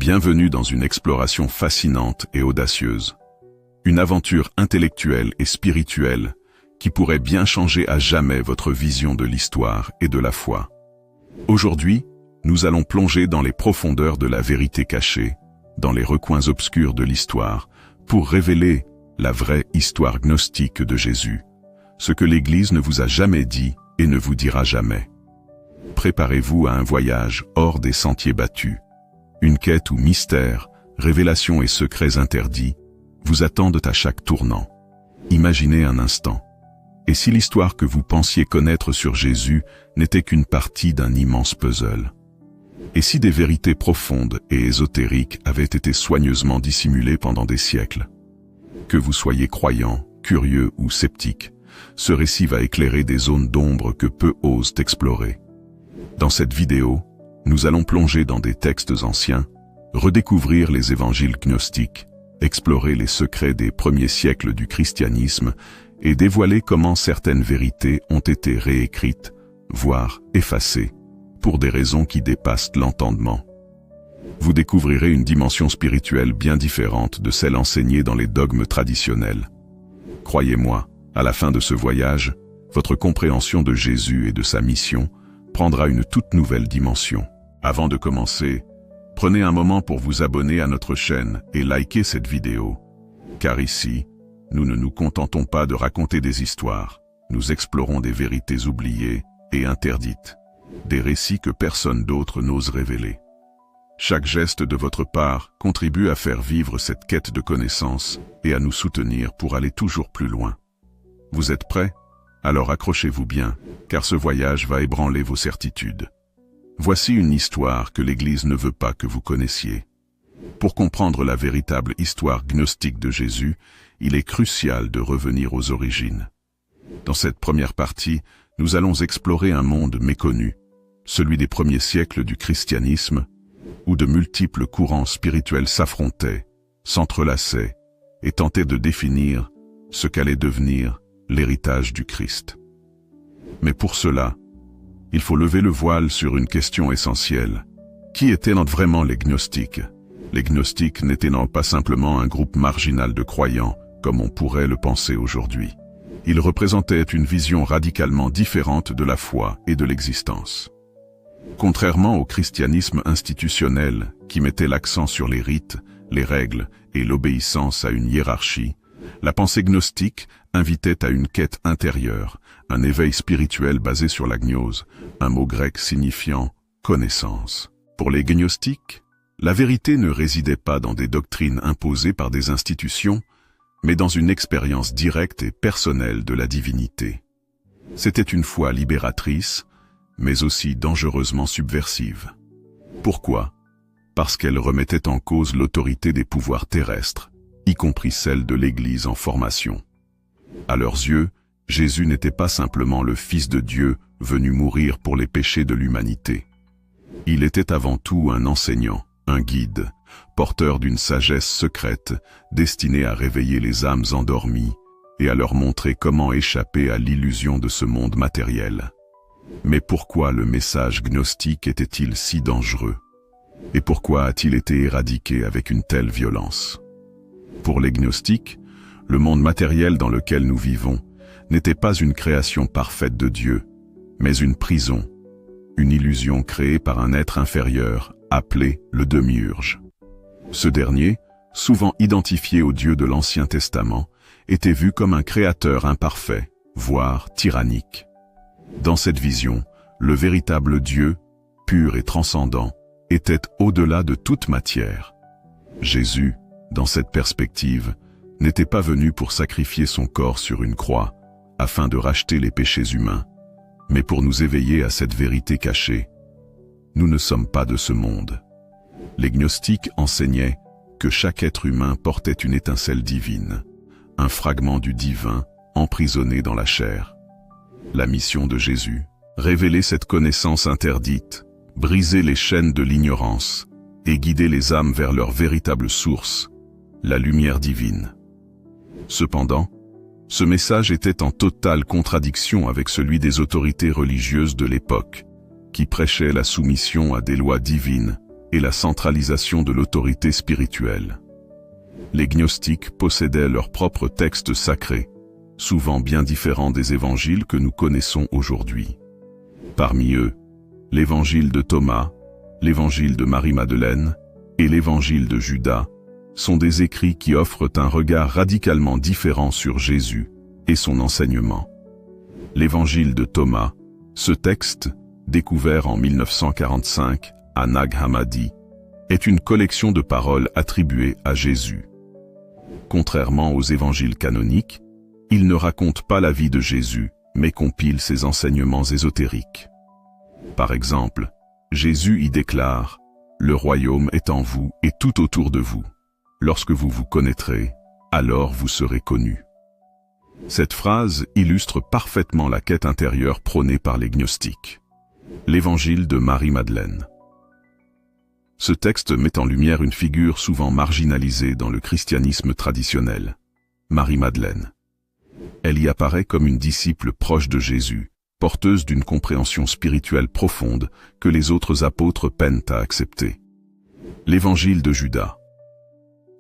Bienvenue dans une exploration fascinante et audacieuse. Une aventure intellectuelle et spirituelle qui pourrait bien changer à jamais votre vision de l'histoire et de la foi. Aujourd'hui, nous allons plonger dans les profondeurs de la vérité cachée, dans les recoins obscurs de l'histoire, pour révéler la vraie histoire gnostique de Jésus, ce que l'Église ne vous a jamais dit et ne vous dira jamais. Préparez-vous à un voyage hors des sentiers battus. Une quête où mystères, révélations et secrets interdits vous attendent à chaque tournant. Imaginez un instant. Et si l'histoire que vous pensiez connaître sur Jésus n'était qu'une partie d'un immense puzzle? Et si des vérités profondes et ésotériques avaient été soigneusement dissimulées pendant des siècles? Que vous soyez croyant, curieux ou sceptique, ce récit va éclairer des zones d'ombre que peu osent explorer. Dans cette vidéo, nous allons plonger dans des textes anciens, redécouvrir les évangiles gnostiques, explorer les secrets des premiers siècles du christianisme et dévoiler comment certaines vérités ont été réécrites, voire effacées, pour des raisons qui dépassent l'entendement. Vous découvrirez une dimension spirituelle bien différente de celle enseignée dans les dogmes traditionnels. Croyez-moi, à la fin de ce voyage, votre compréhension de Jésus et de sa mission prendra une toute nouvelle dimension. Avant de commencer, prenez un moment pour vous abonner à notre chaîne et liker cette vidéo. Car ici, nous ne nous contentons pas de raconter des histoires, nous explorons des vérités oubliées et interdites, des récits que personne d'autre n'ose révéler. Chaque geste de votre part contribue à faire vivre cette quête de connaissance et à nous soutenir pour aller toujours plus loin. Vous êtes prêts? Alors accrochez-vous bien, car ce voyage va ébranler vos certitudes. Voici une histoire que l'Église ne veut pas que vous connaissiez. Pour comprendre la véritable histoire gnostique de Jésus, il est crucial de revenir aux origines. Dans cette première partie, nous allons explorer un monde méconnu, celui des premiers siècles du christianisme, où de multiples courants spirituels s'affrontaient, s'entrelaçaient et tentaient de définir ce qu'allait devenir l'héritage du Christ. Mais pour cela, il faut lever le voile sur une question essentielle. Qui étaient vraiment les gnostiques? Les gnostiques n'étaient pas simplement un groupe marginal de croyants, comme on pourrait le penser aujourd'hui. Ils représentaient une vision radicalement différente de la foi et de l'existence. Contrairement au christianisme institutionnel, qui mettait l'accent sur les rites, les règles et l'obéissance à une hiérarchie, la pensée gnostique invitait à une quête intérieure, un éveil spirituel basé sur la gnose, un mot grec signifiant « connaissance ». Pour les gnostiques, la vérité ne résidait pas dans des doctrines imposées par des institutions, mais dans une expérience directe et personnelle de la divinité. C'était une foi libératrice, mais aussi dangereusement subversive. Pourquoi? Parce qu'elle remettait en cause l'autorité des pouvoirs terrestres, y compris celle de l'Église en formation. À leurs yeux, Jésus n'était pas simplement le Fils de Dieu venu mourir pour les péchés de l'humanité. Il était avant tout un enseignant, un guide, porteur d'une sagesse secrète, destinée à réveiller les âmes endormies et à leur montrer comment échapper à l'illusion de ce monde matériel. Mais pourquoi le message gnostique était-il si dangereux? Et pourquoi a-t-il été éradiqué avec une telle violence? Pour les gnostiques, le monde matériel dans lequel nous vivons n'était pas une création parfaite de Dieu, mais une prison, une illusion créée par un être inférieur, appelé le Démiurge. Ce dernier, souvent identifié au Dieu de l'Ancien Testament, était vu comme un créateur imparfait, voire tyrannique. Dans cette vision, le véritable Dieu, pur et transcendant, était au-delà de toute matière. Jésus, dans cette perspective, n'était pas venu pour sacrifier son corps sur une croix, afin de racheter les péchés humains, mais pour nous éveiller à cette vérité cachée. Nous ne sommes pas de ce monde. Les gnostiques enseignaient que chaque être humain portait une étincelle divine, un fragment du divin emprisonné dans la chair. La mission de Jésus, révéler cette connaissance interdite, briser les chaînes de l'ignorance et guider les âmes vers leur véritable source, la lumière divine. Cependant, ce message était en totale contradiction avec celui des autorités religieuses de l'époque, qui prêchaient la soumission à des lois divines et la centralisation de l'autorité spirituelle. Les gnostiques possédaient leurs propres textes sacrés, souvent bien différents des évangiles que nous connaissons aujourd'hui. Parmi eux, l'évangile de Thomas, l'évangile de Marie-Madeleine et l'évangile de Judas sont des écrits qui offrent un regard radicalement différent sur Jésus et son enseignement. L'évangile de Thomas, ce texte, découvert en 1945 à Nag Hammadi, est une collection de paroles attribuées à Jésus. Contrairement aux évangiles canoniques, il ne raconte pas la vie de Jésus, mais compile ses enseignements ésotériques. Par exemple, Jésus y déclare « Le royaume est en vous et tout autour de vous. Lorsque vous vous connaîtrez, alors vous serez connus. » Cette phrase illustre parfaitement la quête intérieure prônée par les gnostiques. L'évangile de Marie-Madeleine. Ce texte met en lumière une figure souvent marginalisée dans le christianisme traditionnel, Marie-Madeleine. Elle y apparaît comme une disciple proche de Jésus, porteuse d'une compréhension spirituelle profonde que les autres apôtres peinent à accepter. L'évangile de Judas.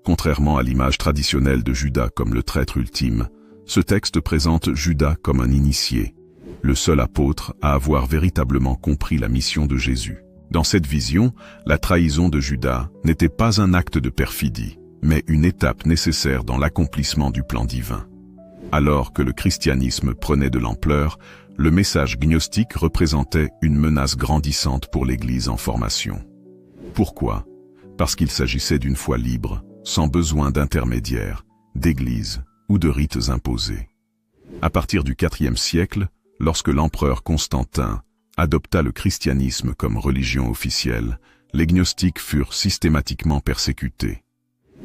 Contrairement à l'image traditionnelle de Judas comme le traître ultime, ce texte présente Judas comme un initié, le seul apôtre à avoir véritablement compris la mission de Jésus. Dans cette vision, la trahison de Judas n'était pas un acte de perfidie, mais une étape nécessaire dans l'accomplissement du plan divin. Alors que le christianisme prenait de l'ampleur, le message gnostique représentait une menace grandissante pour l'Église en formation. Pourquoi? Parce qu'il s'agissait d'une foi libre, sans besoin d'intermédiaires, d'églises ou de rites imposés. À partir du IVe siècle, lorsque l'empereur Constantin adopta le christianisme comme religion officielle, les gnostiques furent systématiquement persécutés.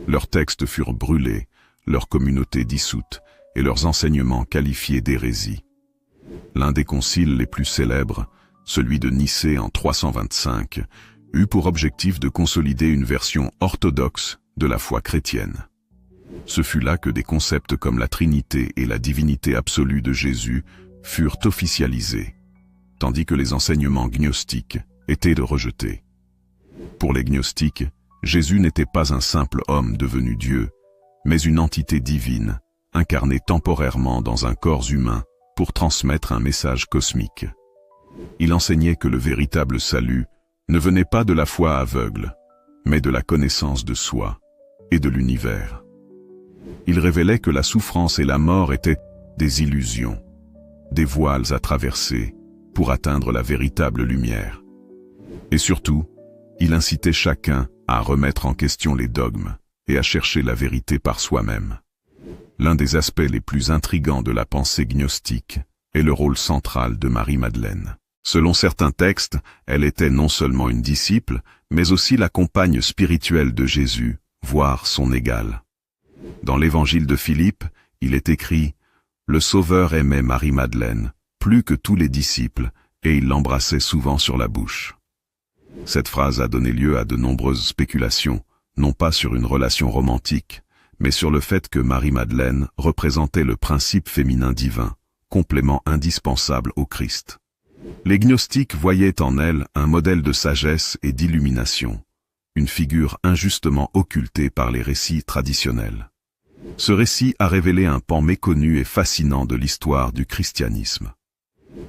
Leurs textes furent brûlés, leurs communautés dissoutes et leurs enseignements qualifiés d'hérésie. L'un des conciles les plus célèbres, celui de Nicée en 325, eut pour objectif de consolider une version orthodoxe de la foi chrétienne. Ce fut là que des concepts comme la Trinité et la divinité absolue de Jésus furent officialisés, tandis que les enseignements gnostiques étaient rejetés. Pour les gnostiques, Jésus n'était pas un simple homme devenu Dieu, mais une entité divine, incarnée temporairement dans un corps humain pour transmettre un message cosmique. Il enseignait que le véritable salut ne venait pas de la foi aveugle, mais de la connaissance de soi et de l'univers. Il révélait que la souffrance et la mort étaient des illusions, des voiles à traverser pour atteindre la véritable lumière. Et surtout, il incitait chacun à remettre en question les dogmes et à chercher la vérité par soi-même. L'un des aspects les plus intrigants de la pensée gnostique est le rôle central de Marie-Madeleine. Selon certains textes, elle était non seulement une disciple, mais aussi la compagne spirituelle de Jésus, voire son égale. Dans l'évangile de Philippe, il est écrit « Le Sauveur aimait Marie-Madeleine plus que tous les disciples, et il l'embrassait souvent sur la bouche. » Cette phrase a donné lieu à de nombreuses spéculations, non pas sur une relation romantique, mais sur le fait que Marie-Madeleine représentait le principe féminin divin, complément indispensable au Christ. Les gnostiques voyaient en elle un modèle de sagesse et d'illumination, une figure injustement occultée par les récits traditionnels. Ce récit a révélé un pan méconnu et fascinant de l'histoire du christianisme.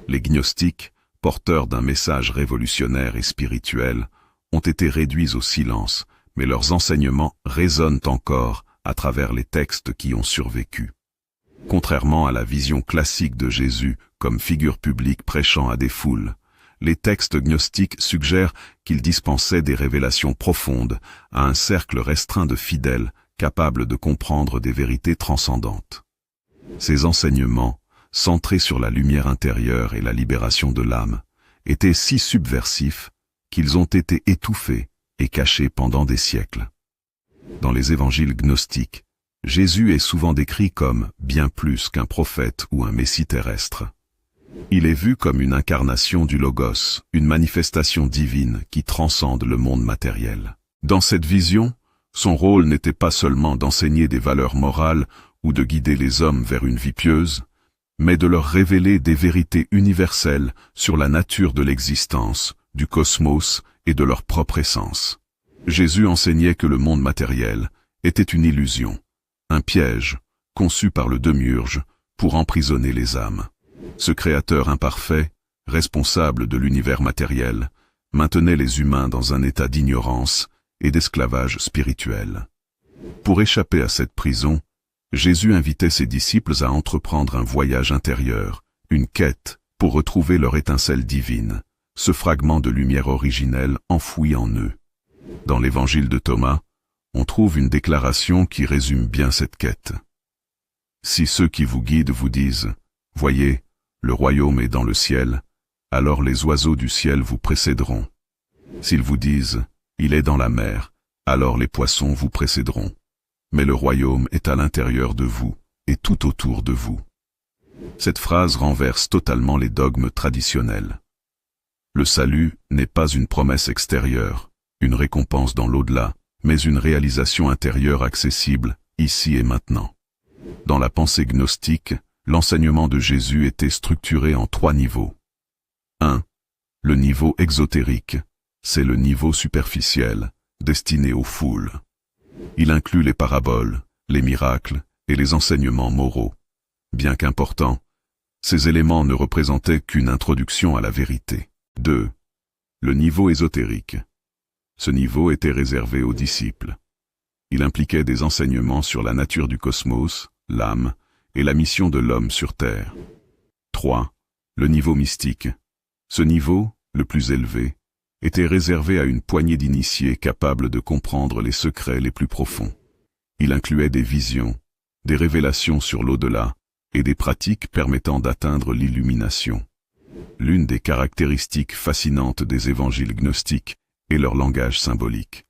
Les gnostiques, porteurs d'un message révolutionnaire et spirituel, ont été réduits au silence, mais leurs enseignements résonnent encore à travers les textes qui ont survécu. Contrairement à la vision classique de Jésus comme figure publique prêchant à des foules, les textes gnostiques suggèrent qu'il dispensait des révélations profondes à un cercle restreint de fidèles capables de comprendre des vérités transcendantes. Ces enseignements, centrés sur la lumière intérieure et la libération de l'âme, étaient si subversifs qu'ils ont été étouffés et cachés pendant des siècles. Dans les évangiles gnostiques, Jésus est souvent décrit comme bien plus qu'un prophète ou un messie terrestre. Il est vu comme une incarnation du Logos, une manifestation divine qui transcende le monde matériel. Dans cette vision, son rôle n'était pas seulement d'enseigner des valeurs morales ou de guider les hommes vers une vie pieuse, mais de leur révéler des vérités universelles sur la nature de l'existence, du cosmos et de leur propre essence. Jésus enseignait que le monde matériel était une illusion, un piège, conçu par le démiurge pour emprisonner les âmes. Ce créateur imparfait, responsable de l'univers matériel, maintenait les humains dans un état d'ignorance et d'esclavage spirituel. Pour échapper à cette prison, Jésus invitait ses disciples à entreprendre un voyage intérieur, une quête, pour retrouver leur étincelle divine, ce fragment de lumière originelle enfoui en eux. Dans l'évangile de Thomas, on trouve une déclaration qui résume bien cette quête. Si ceux qui vous guident vous disent « Voyez, le royaume est dans le ciel », alors les oiseaux du ciel vous précéderont. S'ils vous disent « Il est dans la mer », alors les poissons vous précéderont. Mais le royaume est à l'intérieur de vous et tout autour de vous. Cette phrase renverse totalement les dogmes traditionnels. Le salut n'est pas une promesse extérieure, une récompense dans l'au-delà, mais une réalisation intérieure accessible, ici et maintenant. Dans la pensée gnostique, l'enseignement de Jésus était structuré en 3 niveaux. 1. Le niveau exotérique, c'est le niveau superficiel, destiné aux foules. Il inclut les paraboles, les miracles et les enseignements moraux. Bien qu'importants, ces éléments ne représentaient qu'une introduction à la vérité. 2. Le niveau ésotérique. Ce niveau était réservé aux disciples. Il impliquait des enseignements sur la nature du cosmos, l'âme et la mission de l'homme sur Terre. 3. Le niveau mystique. Ce niveau, le plus élevé, était réservé à une poignée d'initiés capables de comprendre les secrets les plus profonds. Il incluait des visions, des révélations sur l'au-delà et des pratiques permettant d'atteindre l'illumination. L'une des caractéristiques fascinantes des évangiles gnostiques est leur langage symbolique.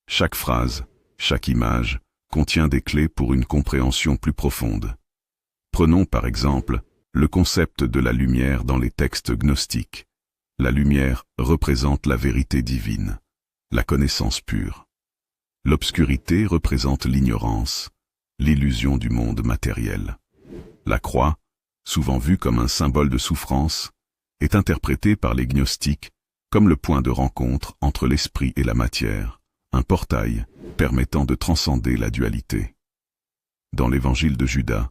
Chaque phrase, chaque image, contient des clés pour une compréhension plus profonde. Prenons par exemple le concept de la lumière dans les textes gnostiques. La lumière représente la vérité divine, la connaissance pure. L'obscurité représente l'ignorance, l'illusion du monde matériel. La croix, souvent vue comme un symbole de souffrance, est interprétée par les gnostiques comme le point de rencontre entre l'esprit et la matière, un portail permettant de transcender la dualité. Dans l'évangile de Judas,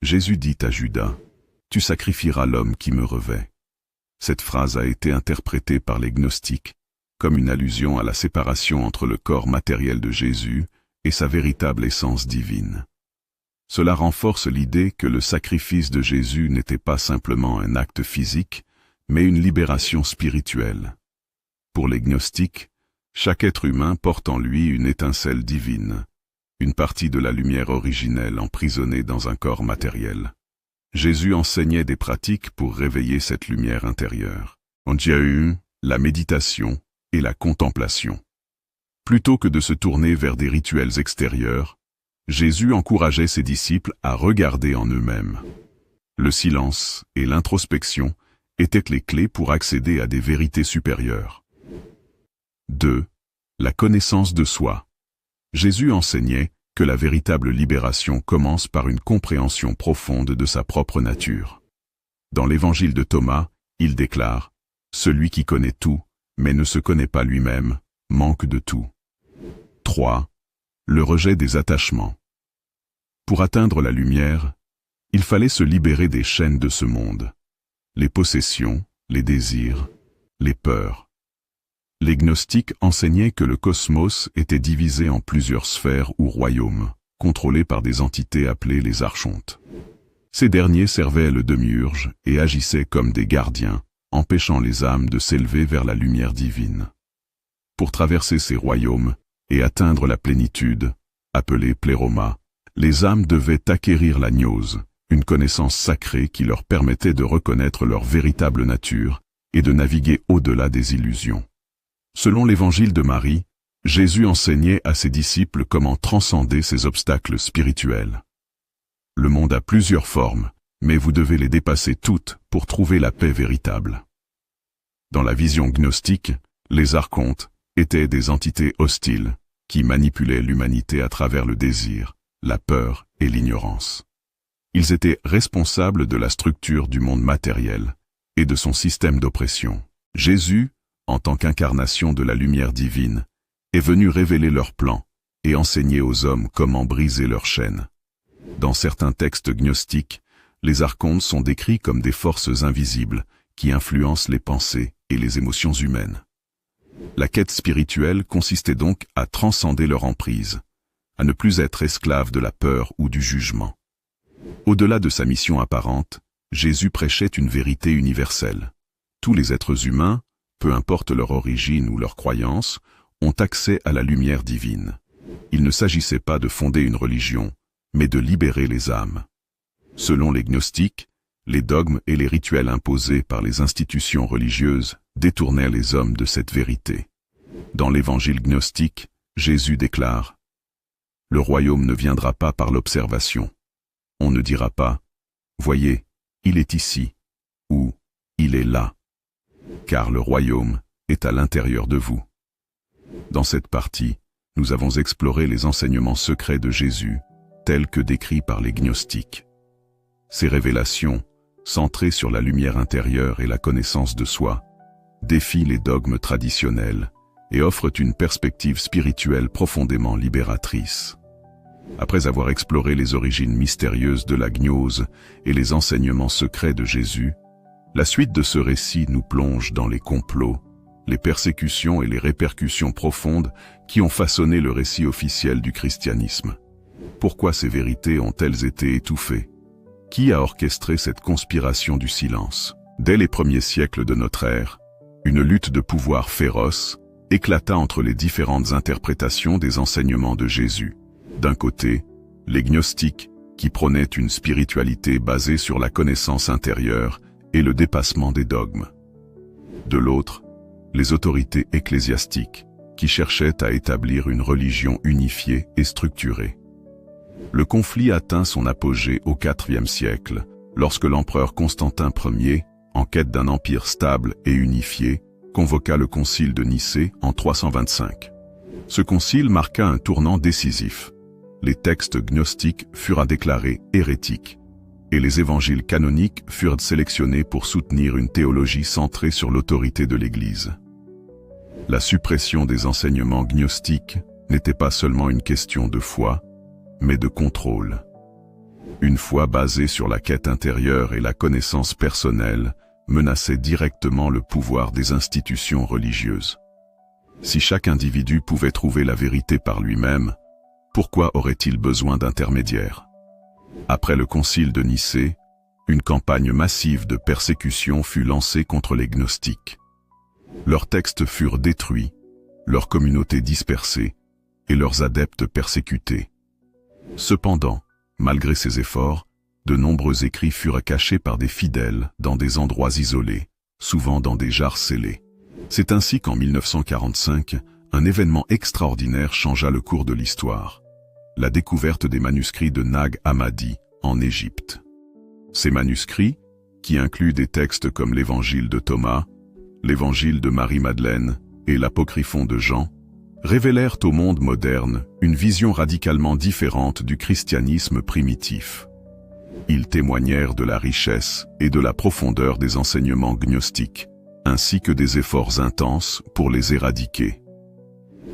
Jésus dit à Judas « Tu sacrifieras l'homme qui me revêt ». Cette phrase a été interprétée par les gnostiques comme une allusion à la séparation entre le corps matériel de Jésus et sa véritable essence divine. Cela renforce l'idée que le sacrifice de Jésus n'était pas simplement un acte physique, mais une libération spirituelle. Pour les gnostiques, chaque être humain porte en lui une étincelle divine, une partie de la lumière originelle emprisonnée dans un corps matériel. Jésus enseignait des pratiques pour réveiller cette lumière intérieure. On y a eu la méditation et la contemplation. Plutôt que de se tourner vers des rituels extérieurs, Jésus encourageait ses disciples à regarder en eux-mêmes. Le silence et l'introspection étaient les clés pour accéder à des vérités supérieures. 2. La connaissance de soi. Jésus enseignait que la véritable libération commence par une compréhension profonde de sa propre nature. Dans l'évangile de Thomas, il déclare « Celui qui connaît tout, mais ne se connaît pas lui-même, manque de tout. » 3. Le rejet des attachements. Pour atteindre la lumière, il fallait se libérer des chaînes de ce monde, les possessions, les désirs, les peurs. Les gnostiques enseignaient que le cosmos était divisé en plusieurs sphères ou royaumes, contrôlés par des entités appelées les archontes. Ces derniers servaient le démiurge et agissaient comme des gardiens, empêchant les âmes de s'élever vers la lumière divine. Pour traverser ces royaumes et atteindre la plénitude, appelée pléroma, les âmes devaient acquérir la gnose, une connaissance sacrée qui leur permettait de reconnaître leur véritable nature et de naviguer au-delà des illusions. Selon l'évangile de Marie, Jésus enseignait à ses disciples comment transcender ces obstacles spirituels. Le monde a plusieurs formes, mais vous devez les dépasser toutes pour trouver la paix véritable. Dans la vision gnostique, les archontes étaient des entités hostiles qui manipulaient l'humanité à travers le désir, la peur et l'ignorance. Ils étaient responsables de la structure du monde matériel et de son système d'oppression. Jésus, en tant qu'incarnation de la lumière divine, est venu révéler leurs plans et enseigner aux hommes comment briser leurs chaînes. Dans certains textes gnostiques, les archontes sont décrits comme des forces invisibles qui influencent les pensées et les émotions humaines. La quête spirituelle consistait donc à transcender leur emprise, à ne plus être esclave de la peur ou du jugement. Au-delà de sa mission apparente, Jésus prêchait une vérité universelle. Tous les êtres humains, peu importe leur origine ou leur croyance, ont accès à la lumière divine. Il ne s'agissait pas de fonder une religion, mais de libérer les âmes. Selon les gnostiques, les dogmes et les rituels imposés par les institutions religieuses détournaient les hommes de cette vérité. Dans l'évangile gnostique, Jésus déclare « Le royaume ne viendra pas par l'observation. On ne dira pas « Voyez, il est ici » ou « Il est là », car le royaume est à l'intérieur de vous. Dans cette partie, nous avons exploré les enseignements secrets de Jésus, tels que décrits par les gnostiques. Ces révélations, centrées sur la lumière intérieure et la connaissance de soi, défient les dogmes traditionnels et offrent une perspective spirituelle profondément libératrice. Après avoir exploré les origines mystérieuses de la gnose et les enseignements secrets de Jésus, la suite de ce récit nous plonge dans les complots, les persécutions et les répercussions profondes qui ont façonné le récit officiel du christianisme. Pourquoi ces vérités ont-elles été étouffées? Qui a orchestré cette conspiration du silence? Dès les premiers siècles de notre ère, une lutte de pouvoir féroce éclata entre les différentes interprétations des enseignements de Jésus. D'un côté, les gnostiques, qui prônaient une spiritualité basée sur la connaissance intérieure et le dépassement des dogmes. De l'autre, les autorités ecclésiastiques, qui cherchaient à établir une religion unifiée et structurée. Le conflit atteint son apogée au IVe siècle, lorsque l'empereur Constantin Ier, en quête d'un empire stable et unifié, convoqua le concile de Nicée en 325. Ce concile marqua un tournant décisif. Les textes gnostiques furent déclarés hérétiques, et les évangiles canoniques furent sélectionnés pour soutenir une théologie centrée sur l'autorité de l'Église. La suppression des enseignements gnostiques n'était pas seulement une question de foi, mais de contrôle. Une foi basée sur la quête intérieure et la connaissance personnelle menaçait directement le pouvoir des institutions religieuses. Si chaque individu pouvait trouver la vérité par lui-même, pourquoi aurait-il besoin d'intermédiaires? Après le concile de Nicée, une campagne massive de persécution fut lancée contre les gnostiques. Leurs textes furent détruits, leurs communautés dispersées et leurs adeptes persécutés. Cependant, malgré ces efforts, de nombreux écrits furent cachés par des fidèles dans des endroits isolés, souvent dans des jarres scellées. C'est ainsi qu'en 1945, un événement extraordinaire changea le cours de l'histoire. La découverte des manuscrits de Nag Hammadi en Égypte. Ces manuscrits, qui incluent des textes comme l'Évangile de Thomas, l'Évangile de Marie-Madeleine et l'Apocryphon de Jean, révélèrent au monde moderne une vision radicalement différente du christianisme primitif. Ils témoignèrent de la richesse et de la profondeur des enseignements gnostiques, ainsi que des efforts intenses pour les éradiquer.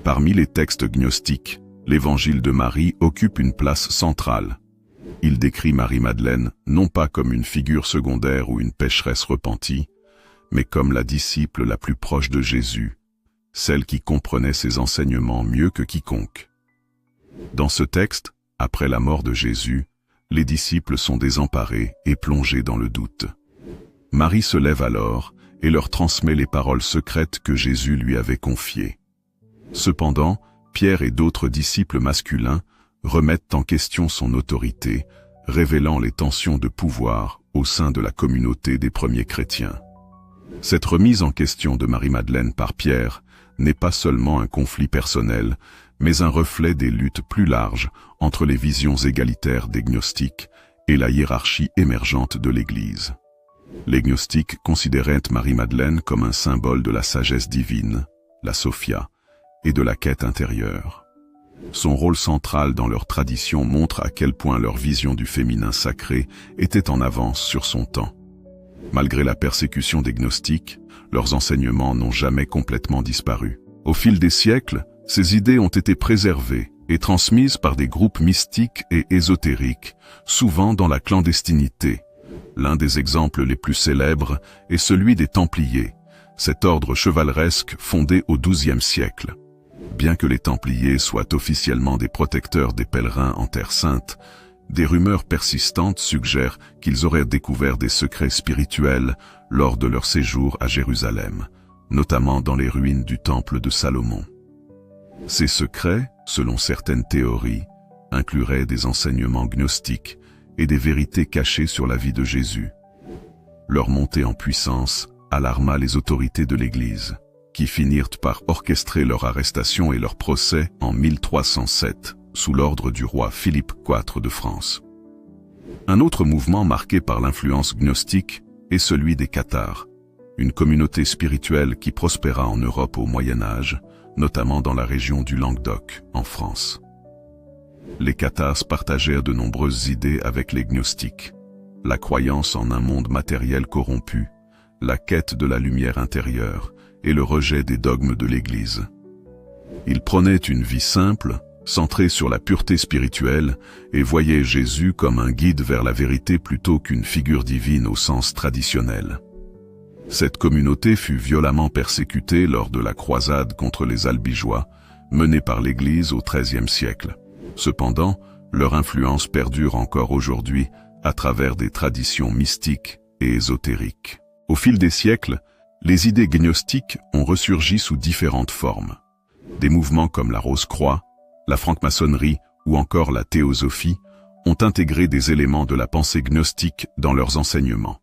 Parmi les textes gnostiques, l'Évangile de Marie occupe une place centrale. Il décrit Marie-Madeleine non pas comme une figure secondaire ou une pécheresse repentie, mais comme la disciple la plus proche de Jésus, celle qui comprenait ses enseignements mieux que quiconque. Dans ce texte, après la mort de Jésus, les disciples sont désemparés et plongés dans le doute. Marie se lève alors et leur transmet les paroles secrètes que Jésus lui avait confiées. Cependant, Pierre et d'autres disciples masculins remettent en question son autorité, révélant les tensions de pouvoir au sein de la communauté des premiers chrétiens. Cette remise en question de Marie-Madeleine par Pierre n'est pas seulement un conflit personnel, mais un reflet des luttes plus larges entre les visions égalitaires des gnostiques et la hiérarchie émergente de l'Église. Les gnostiques considéraient Marie-Madeleine comme un symbole de la sagesse divine, la Sophia, et de la quête intérieure. Son rôle central dans leur tradition montre à quel point leur vision du féminin sacré était en avance sur son temps. Malgré la persécution des gnostiques, leurs enseignements n'ont jamais complètement disparu. Au fil des siècles, Ces idées ont été préservées et transmises par des groupes mystiques et ésotériques, souvent dans la clandestinité. L'un des exemples les plus célèbres est celui des Templiers, cet ordre chevaleresque fondé au XIIe siècle. Bien que les Templiers soient officiellement des protecteurs des pèlerins en Terre Sainte, des rumeurs persistantes suggèrent qu'ils auraient découvert des secrets spirituels lors de leur séjour à Jérusalem, notamment dans les ruines du temple de Salomon. Ces secrets, selon certaines théories, incluraient des enseignements gnostiques et des vérités cachées sur la vie de Jésus. Leur montée en puissance alarma les autorités de l'Église, qui finirent par orchestrer leur arrestation et leur procès en 1307, sous l'ordre du roi Philippe IV de France. Un autre mouvement marqué par l'influence gnostique est celui des cathares, une communauté spirituelle qui prospéra en Europe au Moyen Âge, notamment dans la région du Languedoc, en France. Les cathares partagèrent de nombreuses idées avec les gnostiques: la croyance en un monde matériel corrompu, la quête de la lumière intérieure et le rejet des dogmes de l'Église. Ils prônaient une vie simple, centrée sur la pureté spirituelle, et voyaient Jésus comme un guide vers la vérité plutôt qu'une figure divine au sens traditionnel. Cette communauté fut violemment persécutée lors de la croisade contre les Albigeois, menée par l'Église au XIIIe siècle. Cependant, leur influence perdure encore aujourd'hui à travers des traditions mystiques et ésotériques. Au fil des siècles, les idées gnostiques ont ressurgi sous différentes formes. Des mouvements comme la Rose-Croix, la franc-maçonnerie ou encore la théosophie ont intégré des éléments de la pensée gnostique dans leurs enseignements.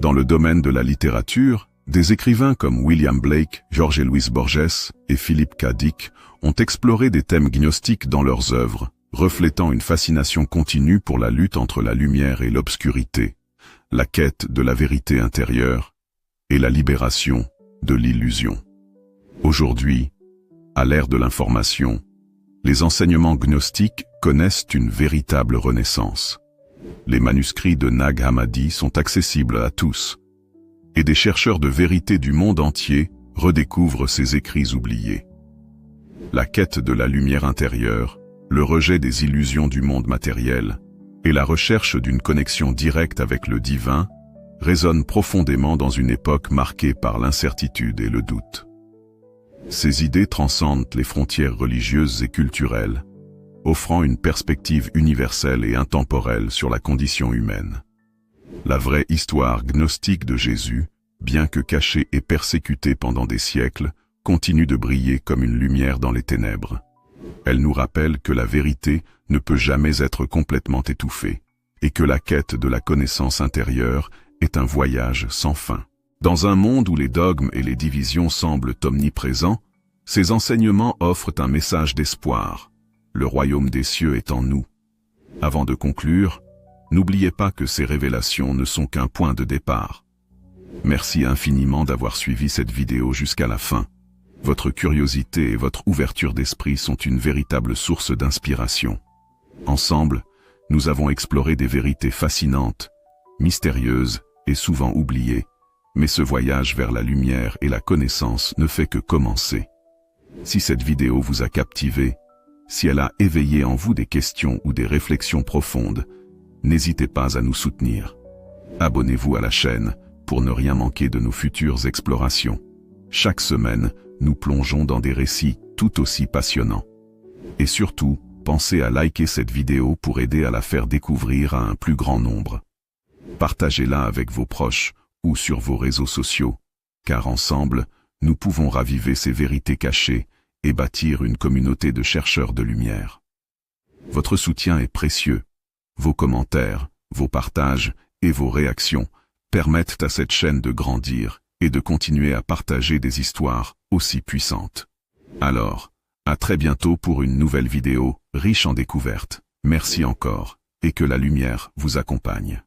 Dans le domaine de la littérature, des écrivains comme William Blake, Jorge Luis Borges et Philip K. Dick ont exploré des thèmes gnostiques dans leurs œuvres, reflétant une fascination continue pour la lutte entre la lumière et l'obscurité, la quête de la vérité intérieure et la libération de l'illusion. Aujourd'hui, à l'ère de l'information, les enseignements gnostiques connaissent une véritable renaissance. Les manuscrits de Nag Hammadi sont accessibles à tous, et des chercheurs de vérité du monde entier redécouvrent ces écrits oubliés. La quête de la lumière intérieure, le rejet des illusions du monde matériel et la recherche d'une connexion directe avec le divin résonnent profondément dans une époque marquée par l'incertitude et le doute. Ces idées transcendent les frontières religieuses et culturelles, offrant une perspective universelle et intemporelle sur la condition humaine. La vraie histoire gnostique de Jésus, bien que cachée et persécutée pendant des siècles, continue de briller comme une lumière dans les ténèbres. Elle nous rappelle que la vérité ne peut jamais être complètement étouffée, et que la quête de la connaissance intérieure est un voyage sans fin. Dans un monde où les dogmes et les divisions semblent omniprésents, ces enseignements offrent un message d'espoir. Le royaume des cieux est en nous. Avant de conclure, n'oubliez pas que ces révélations ne sont qu'un point de départ. Merci infiniment d'avoir suivi cette vidéo jusqu'à la fin. Votre curiosité et votre ouverture d'esprit sont une véritable source d'inspiration. Ensemble, nous avons exploré des vérités fascinantes, mystérieuses et souvent oubliées, mais ce voyage vers la lumière et la connaissance ne fait que commencer. Si cette vidéo vous a captivé, si elle a éveillé en vous des questions ou des réflexions profondes, n'hésitez pas à nous soutenir. Abonnez-vous à la chaîne pour ne rien manquer de nos futures explorations. Chaque semaine, nous plongeons dans des récits tout aussi passionnants. Et surtout, pensez à liker cette vidéo pour aider à la faire découvrir à un plus grand nombre. Partagez-la avec vos proches ou sur vos réseaux sociaux, car ensemble, nous pouvons raviver ces vérités cachées et bâtir une communauté de chercheurs de lumière. Votre soutien est précieux. Vos commentaires, vos partages et vos réactions permettent à cette chaîne de grandir et de continuer à partager des histoires aussi puissantes. Alors, à très bientôt pour une nouvelle vidéo riche en découvertes. Merci encore, et que la lumière vous accompagne.